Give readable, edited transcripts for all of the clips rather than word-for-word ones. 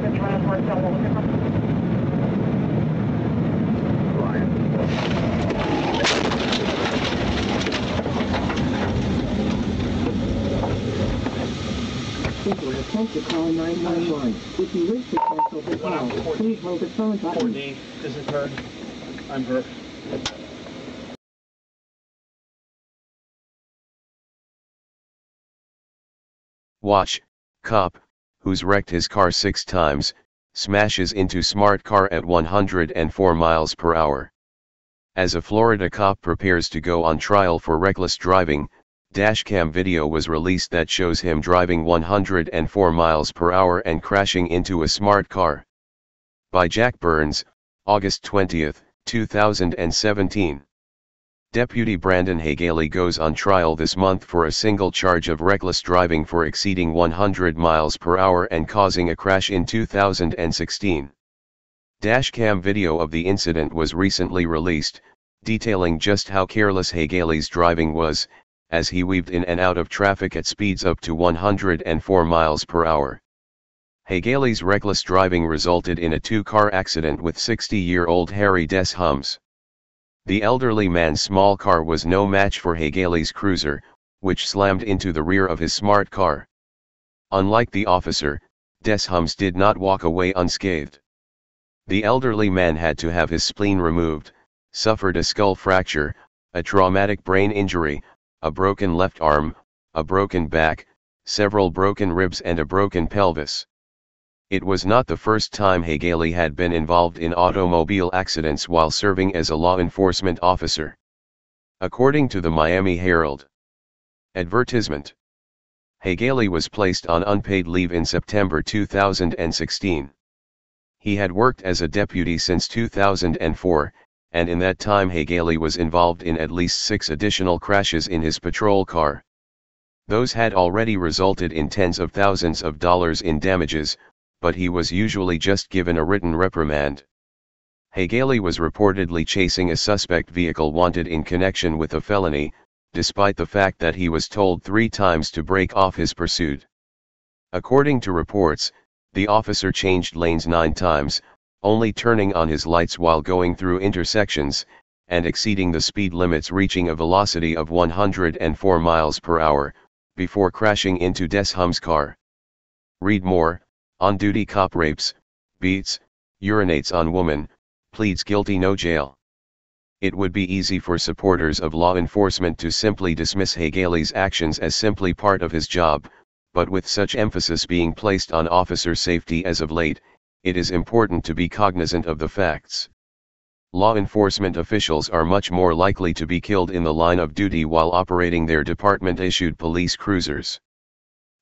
People attempt to call 911. If you wish to cancel the call, please hold the phone button. This is her. I'm her. Watch, cop, who's wrecked his car 6 times, smashes into smart car at 104 miles per hour. As a Florida cop prepares to go on trial for reckless driving, dashcam video was released that shows him driving 104 miles per hour and crashing into a smart car. By Jack Burns, August 20, 2017. Deputy Brandon Hagaley goes on trial this month for a single charge of reckless driving for exceeding 100 miles per hour and causing a crash in 2016. Dashcam video of the incident was recently released, detailing just how careless Hagaley's driving was, as he weaved in and out of traffic at speeds up to 104 miles per hour. Hagaley's reckless driving resulted in a 2-car accident with 60-year-old Harry Des Hums. The elderly man's small car was no match for Hagaley's cruiser, which slammed into the rear of his smart car. Unlike the officer, Des Hums did not walk away unscathed. The elderly man had to have his spleen removed, suffered a skull fracture, a traumatic brain injury, a broken left arm, a broken back, several broken ribs and a broken pelvis. It was not the first time Hagaley had been involved in automobile accidents while serving as a law enforcement officer. According to the Miami Herald. Advertisement. Hagaley was placed on unpaid leave in September 2016. He had worked as a deputy since 2004, and in that time Hagaley was involved in at least 6 additional crashes in his patrol car. Those had already resulted in tens of thousands of dollars in damages, but he was usually just given a written reprimand. Hagaley was reportedly chasing a suspect vehicle wanted in connection with a felony, despite the fact that he was told 3 times to break off his pursuit. According to reports, the officer changed lanes 9 times, only turning on his lights while going through intersections, and exceeding the speed limits, reaching a velocity of 104 miles per hour, before crashing into Des Hums' car. Read more. On-duty cop rapes, beats, urinates on woman, pleads guilty, no jail. It would be easy for supporters of law enforcement to simply dismiss Hagaley's actions as simply part of his job, but with such emphasis being placed on officer safety as of late, it is important to be cognizant of the facts. Law enforcement officials are much more likely to be killed in the line of duty while operating their department-issued police cruisers.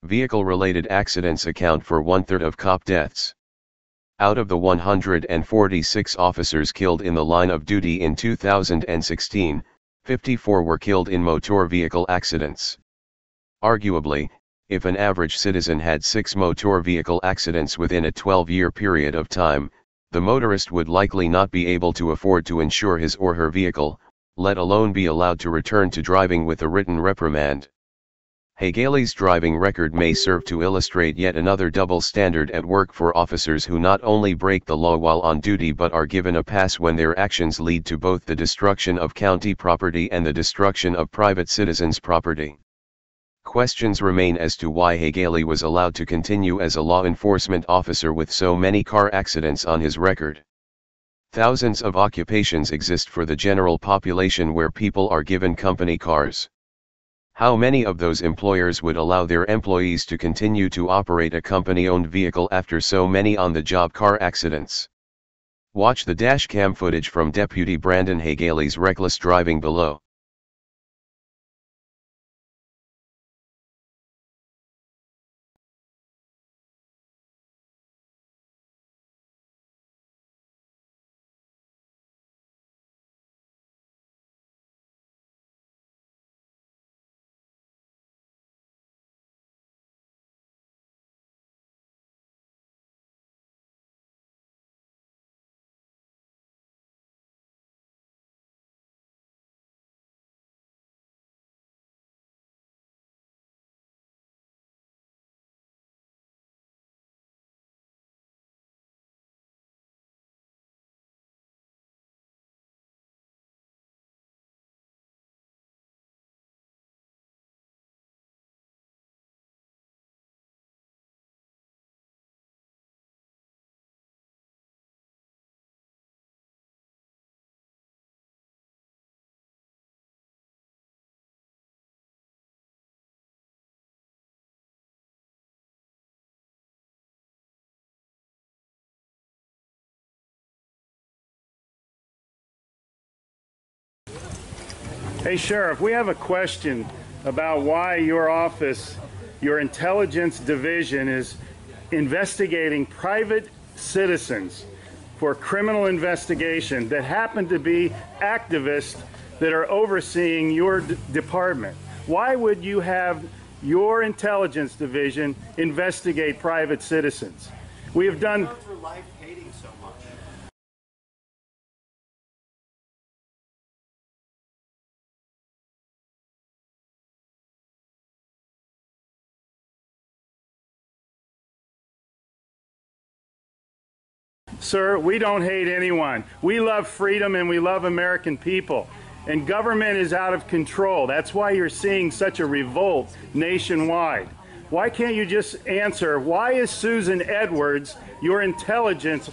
Vehicle-related accidents account for 1/3 of cop deaths. Out of the 146 officers killed in the line of duty in 2016, 54 were killed in motor vehicle accidents. Arguably, if an average citizen had 6 motor vehicle accidents within a 12-year period of time, the motorist would likely not be able to afford to insure his or her vehicle, let alone be allowed to return to driving with a written reprimand. Hagaley's driving record may serve to illustrate yet another double standard at work for officers who not only break the law while on duty but are given a pass when their actions lead to both the destruction of county property and the destruction of private citizens' property. Questions remain as to why Hagaley was allowed to continue as a law enforcement officer with so many car accidents on his record. Thousands of occupations exist for the general population where people are given company cars. How many of those employers would allow their employees to continue to operate a company-owned vehicle after so many on-the-job car accidents? Watch the dashcam footage from Deputy Brandon Hagaley's reckless driving below. Hey, Sheriff, we have a question about why your office, your intelligence division, is investigating private citizens for criminal investigation that happen to be activists that are overseeing your department. Why would you have your intelligence division investigate private citizens? We have done... For life hating so much. Sir, we don't hate anyone. We love freedom and we love American people. And government is out of control. That's why you're seeing such a revolt nationwide. Why can't you just answer, why is Susan Edwards, your intelligence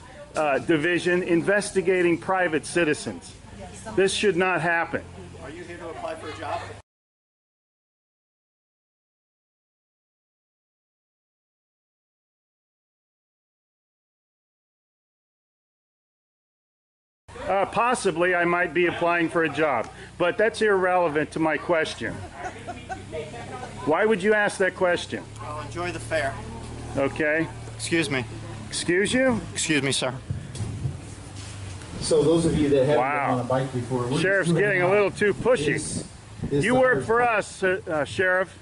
division, investigating private citizens? This should not happen. Are you here to apply for a job? Possibly I might be applying for a job, but that's irrelevant to my question. Why would you ask that question? Well, enjoy the fair. Okay. Excuse me. Excuse you? Excuse me, sir. So those of you that haven't Wow. been on a bike before, we're Sheriff's just getting a little too pushy. You work for us, Sheriff.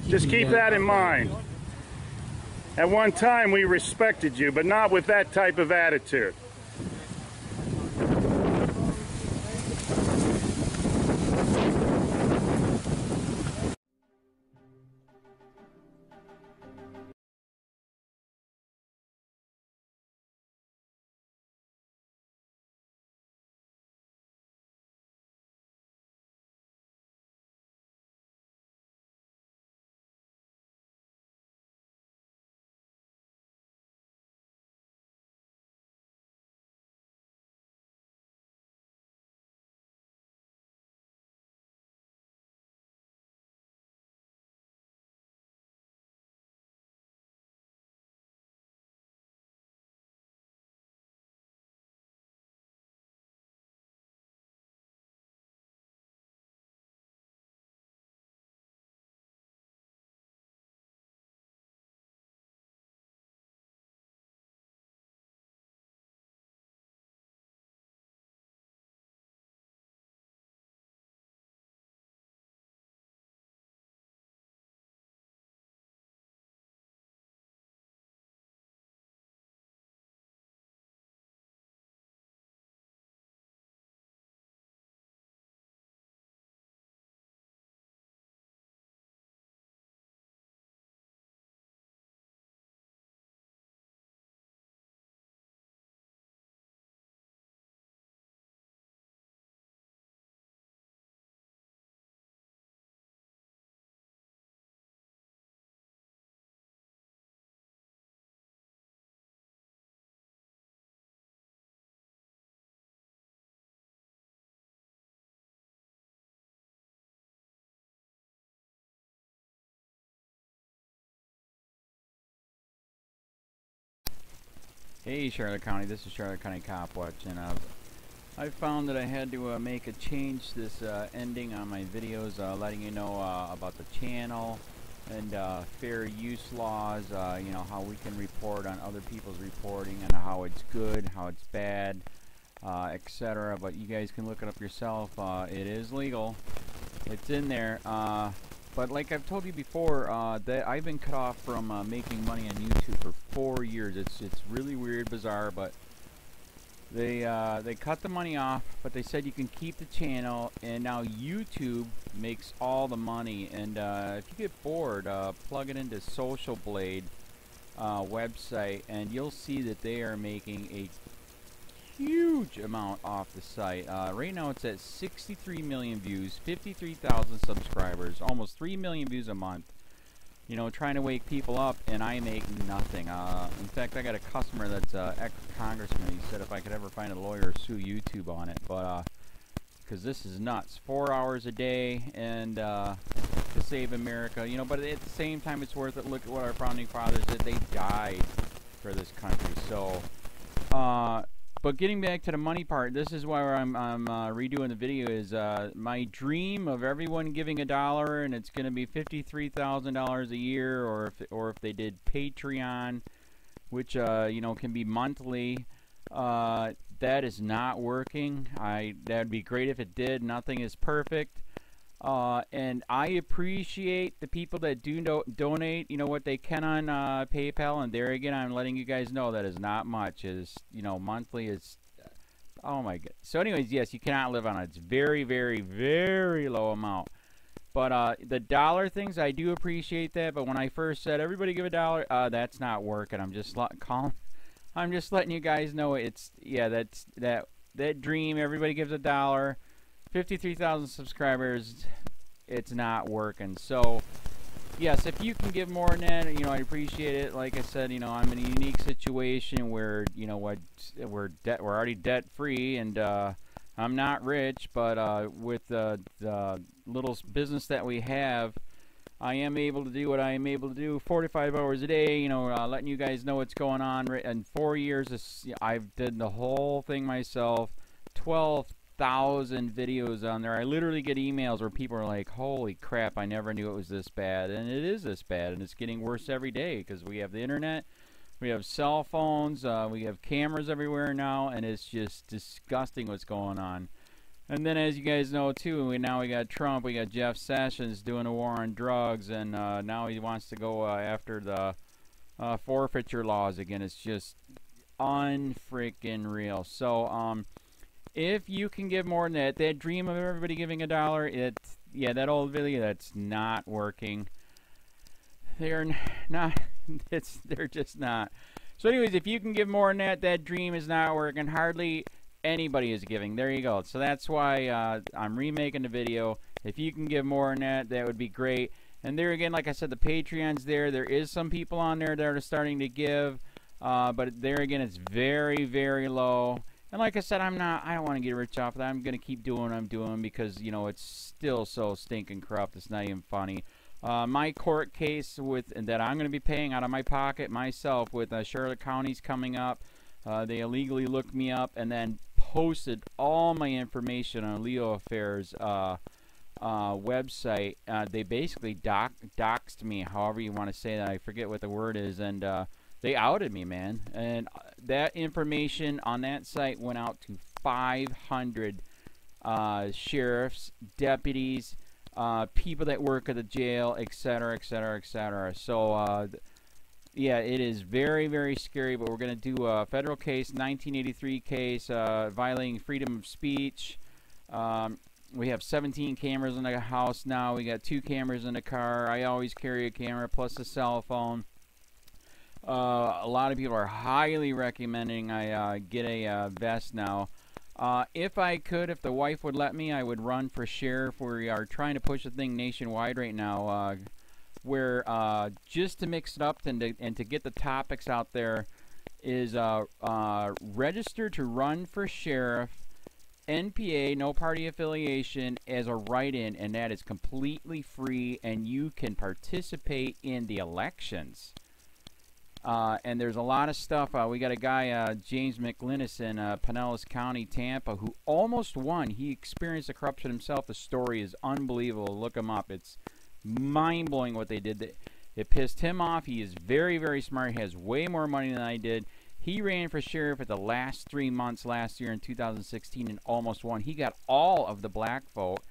Just keep that in mind. At one time we respected you, but not with that type of attitude. Hey Charlotte County, this is Charlotte County COPWATCH, and I found that I had to make a change this ending on my videos, letting you know about the channel and fair use laws, you know, how we can report on other people's reporting and how it's good, how it's bad, etc. But you guys can look it up yourself. It is legal. It's in there. But like I've told you before, that I've been cut off from making money on YouTube for 4 years. It's really weird, bizarre, but they cut the money off, but they said you can keep the channel, and now YouTube makes all the money. And if you get bored, plug it into Social Blade website, and you'll see that they are making a huge amount off the site. Right now it's at 63 million views, 53,000 subscribers, almost 3 million views a month. You know, trying to wake people up, and I make nothing. In fact, I got a customer that's ex-congressman. He said if I could ever find a lawyer, sue YouTube on it. But because this is nuts. 4 hours a day, and to save America. You know, but at the same time, it's worth it. Look at what our founding fathers did. They died for this country. So But getting back to the money part, this is why I'm redoing the video. Is my dream of everyone giving $1, and it's going to be $53,000 a year, or if they did Patreon, which you know, can be monthly. That is not working. That'd be great if it did. Nothing is perfect. And I appreciate the people that do donate, you know, what they can on PayPal. And there again, I'm letting you guys know that is not much. Is, you know, monthly is, oh my god. So anyways, yes, you cannot live on it. It's very, very, very low amount. But the dollar things, I do appreciate that. But when I first said everybody give $1, that's not working. I'm just letting you guys know it's, yeah, that dream. Everybody gives $1. 53,000 subscribers, it's not working. So yes, if you can give more than that, you know, I appreciate it. Like I said, you know, I'm in a unique situation where, you know what, we're already debt free, and I'm not rich, but with the little business that we have, I am able to do what I am able to do 45 hours a day, you know, letting you guys know what's going on. In 4 years, I've did the whole thing myself. 12,000 videos on there. I literally get emails where people are like, holy crap, I never knew it was this bad. And it is this bad, and it's getting worse every day because we have the internet, we have cell phones, we have cameras everywhere now, and it's just disgusting what's going on. And then, as you guys know too, now we got Trump, we got Jeff Sessions doing a war on drugs, and now he wants to go after the forfeiture laws again. It's just unfreaking real. So if you can give more than that dream of everybody giving $1, yeah, that old video, that's not working. They're not. They're just not. So anyways, if you can give more than that dream is not working. Hardly anybody is giving. There you go. So that's why I'm remaking the video. If you can give more than that would be great. And there again, like I said, the Patreon's there. There is some people on there that are starting to give, but there again, it's very, very low. And like I said, I don't want to get rich off of that. I'm going to keep doing what I'm doing because, you know, it's still so stinking corrupt. It's not even funny. My court case that I'm going to be paying out of my pocket myself with Charlotte County's coming up. They illegally looked me up and then posted all my information on LEOAFFAIRS website. They basically doxed me, however you want to say that. I forget what the word is, and they outed me, man. And that information on that site went out to 500 sheriffs, deputies, people that work at the jail, etc., etc., etc. So yeah, it is very, very scary, but we're going to do a federal case, 1983 case, violating freedom of speech. We have 17 cameras in the house now. We got 2 cameras in the car. I always carry a camera plus a cell phone. A lot of people are highly recommending I get a vest now. If I could, if the wife would let me, I would run for sheriff. We are trying to push the thing nationwide right now. Where just to mix it up and to get the topics out there is register to run for sheriff, NPA, no party affiliation, as a write-in, and that is completely free, and you can participate in the elections. And there's a lot of stuff. We got a guy, James McLinnis in Pinellas County, Tampa, who almost won. He experienced the corruption himself. The story is unbelievable. Look him up. It's mind-blowing what they did. It pissed him off. He is very, very smart. He has way more money than I did. He ran for sheriff at the last 3 months last year in 2016 and almost won. He got all of the black vote.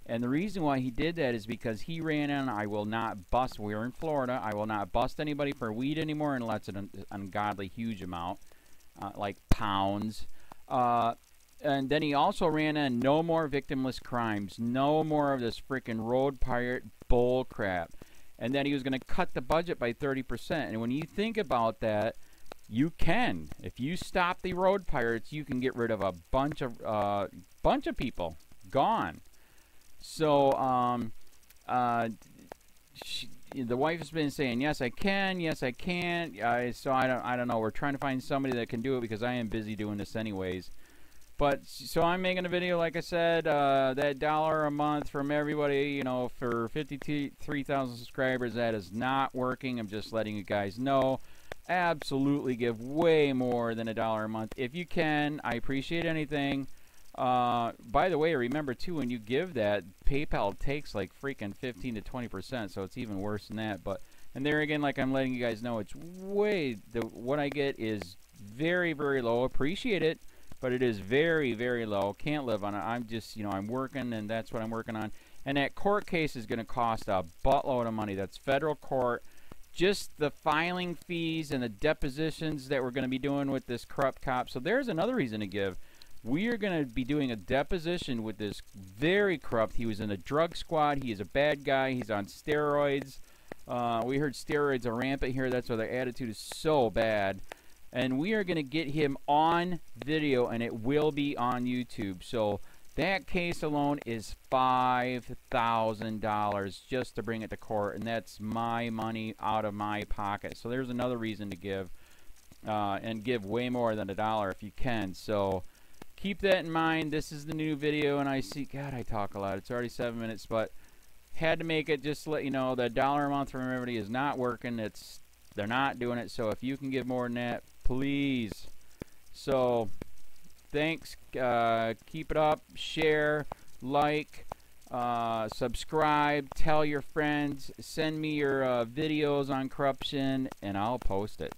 And the reason why he did that is because he ran in, I will not bust, we're in Florida, I will not bust anybody for weed anymore unless it's an ungodly huge amount, like pounds. And then he also ran in no more victimless crimes, no more of this freaking road pirate bull crap. And then he was going to cut the budget by 30%. And when you think about that, you can. If you stop the road pirates, you can get rid of a bunch of people. Gone. So, the wife has been saying, yes, I can, yes, I can't. So I don't know. We're trying to find somebody that can do it because I am busy doing this anyways. But, so I'm making a video, like I said, that $1 a month from everybody, you know, for 53,000 subscribers, that is not working. I'm just letting you guys know. absolutely give way more than $1 a month. If you can, I appreciate anything. By the way, remember too, when you give that, PayPal takes like freaking 15 to 20%, so it's even worse than that. But and there again, like I'm letting you guys know, it's way what I get is very, very low. Appreciate it, but it is very, very low. Can't live on it. I'm just, you know, I'm working, and that's what I'm working on. And that court case is going to cost a buttload of money. That's federal court. Just the filing fees and the depositions that we're going to be doing with this corrupt cop. So there's another reason to give. We are going to be doing a deposition with this very corrupt. He was in a drug squad. He is a bad guy. He's on steroids. We heard steroids are rampant here. That's why their attitude is so bad. And we are going to get him on video, and it will be on YouTube. So that case alone is $5,000 just to bring it to court, and that's my money out of my pocket. So there's another reason to give, and give way more than $1 if you can. So keep that in mind. This is the new video, and I see, God, I talk a lot. It's already 7 minutes, but had to make it just to let you know that $1 a month from everybody is not working. They're not doing it. So if you can give more than that, please. So thanks. Keep it up. Share, like, subscribe, tell your friends, send me your videos on corruption, and I'll post it.